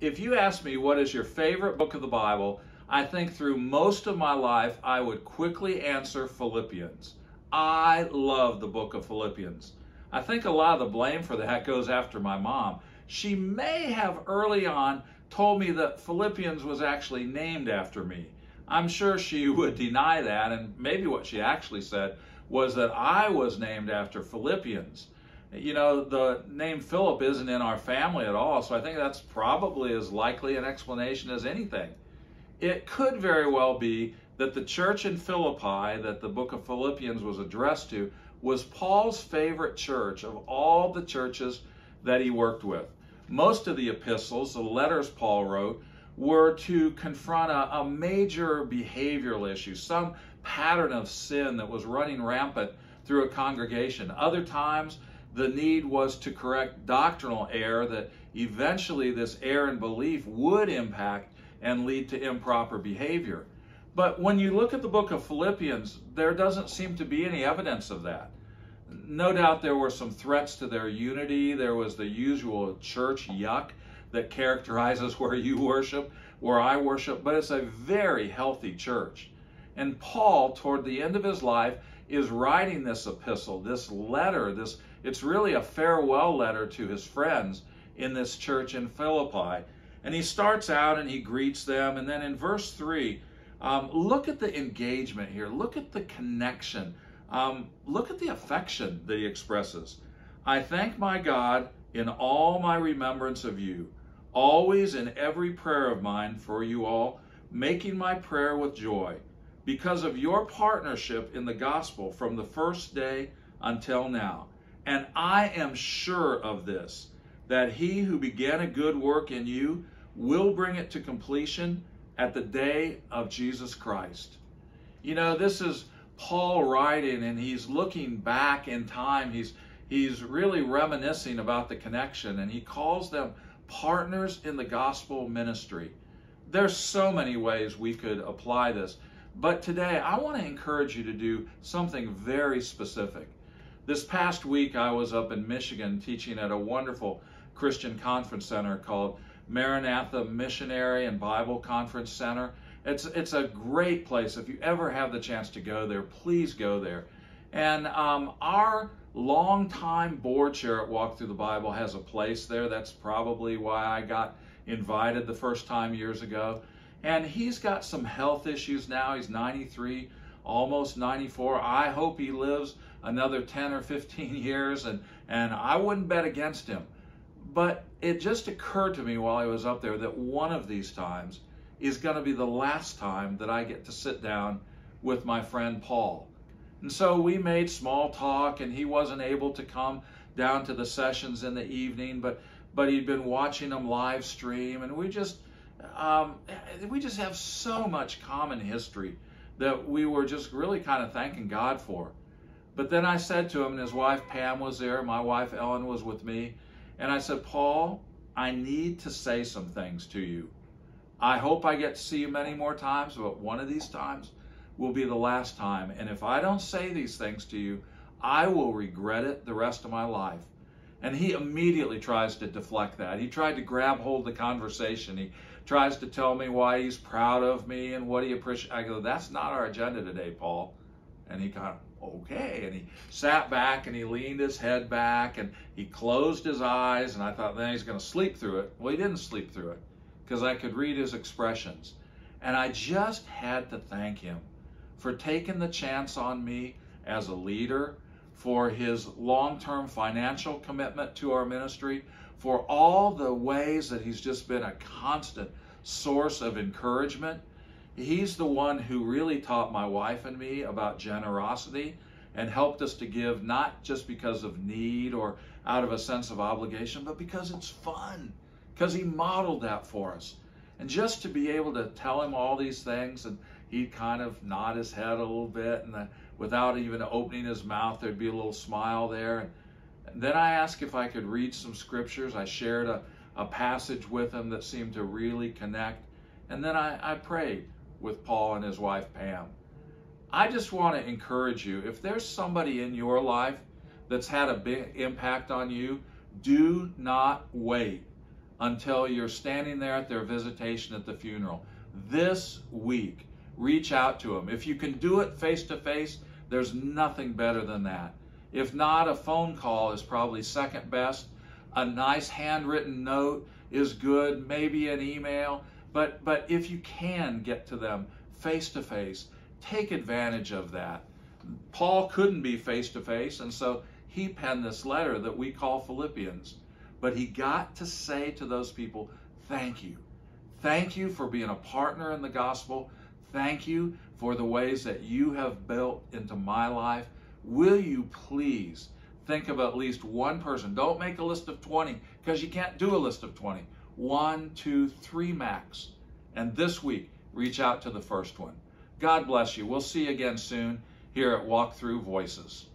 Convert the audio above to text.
If you ask me what is your favorite book of the Bible, I think through most of my life, I would quickly answer Philippians. I love the book of Philippians. I think a lot of the blame for that goes after my mom. She may have early on told me that Philippians was actually named after me. I'm sure she would deny that, and maybe what she actually said was that I was named after Philippians. You know, the name Philip isn't in our family at all, so I think that's probably as likely an explanation as anything. It could very well be that the church in Philippi that the book of Philippians was addressed to was Paul's favorite church of all the churches that he worked with. Most of the epistles, the letters Paul wrote, were to confront a major behavioral issue, some pattern of sin that was running rampant through a congregation. Other times, the need was to correct doctrinal error that eventually this error in belief would impact and lead to improper behavior. But when you look at the book of Philippians, there doesn't seem to be any evidence of that. No doubt there were some threats to their unity. There was the usual church yuck that characterizes where you worship, where I worship, but it's a very healthy church. And Paul, toward the end of his life, is writing this epistle, this letter, it's really a farewell letter to his friends in this church in Philippi. And he starts out and he greets them. And then in verse 3, look at the engagement here. Look at the connection. Look at the affection that he expresses. I thank my God in all my remembrance of you, always in every prayer of mine for you all, making my prayer with joy, because of your partnership in the gospel from the first day until now. And I am sure of this, that he who began a good work in you will bring it to completion at the day of Jesus Christ. You know, this is Paul writing, and he's looking back in time. He's really reminiscing about the connection, and he calls them partners in the gospel ministry. There's so many ways we could apply this, but today I want to encourage you to do something very specific. This past week I was up in Michigan teaching at a wonderful Christian conference center called Maranatha Missionary and Bible Conference Center. It's a great place. If you ever have the chance to go there, please go there. And our longtime board chair at Walk Through the Bible has a place there. That's probably why I got invited the first time years ago. And he's got some health issues now. He's 93, almost 94. I hope he lives another 10 or 15 years, and I wouldn't bet against him. But it just occurred to me while I was up there that one of these times is going to be the last time that I get to sit down with my friend Paul. And so we made small talk, and he wasn't able to come down to the sessions in the evening, but he'd been watching them live stream, and we just have so much common history that we were just really kind of thanking God for. But then I said to him, and his wife Pam was there, my wife Ellen was with me, and I said, Paul, I need to say some things to you. I hope I get to see you many more times, but one of these times will be the last time. And if I don't say these things to you, I will regret it the rest of my life. And he immediately tries to deflect that. He tried to grab hold of the conversation. He tries to tell me why he's proud of me and what he appreciates. I go, that's not our agenda today, Paul. And he kind of, okay. And he sat back and he leaned his head back and he closed his eyes. And I thought, then he's going to sleep through it. Well, he didn't sleep through it because I could read his expressions. And I just had to thank him for taking the chance on me as a leader, for his long-term financial commitment to our ministry, for all the ways that he's just been a constant source of encouragement. He's the one who really taught my wife and me about generosity and helped us to give not just because of need or out of a sense of obligation, but because it's fun, because he modeled that for us. And just to be able to tell him all these things, and he'd kind of nod his head a little bit, and without even opening his mouth, there'd be a little smile there. And then I asked if I could read some scriptures. I shared a passage with him that seemed to really connect. And then I prayed with Paul and his wife, Pam. I just want to encourage you, if there's somebody in your life that's had a big impact on you, do not wait until you're standing there at their visitation at the funeral. This week, reach out to them. If you can do it face to face, there's nothing better than that. If not, a phone call is probably second best. A nice handwritten note is good, maybe an email. But if you can get to them face to face, take advantage of that. Paul couldn't be face to face, and so he penned this letter that we call Philippians. But he got to say to those people, thank you. Thank you for being a partner in the gospel. Thank you for the ways that you have built into my life. Will you please think of at least one person? Don't make a list of 20, because you can't do a list of 20. 1, 2, 3 max. And this week, reach out to the first one. God bless you. We'll see you again soon here at Walk Through Voices.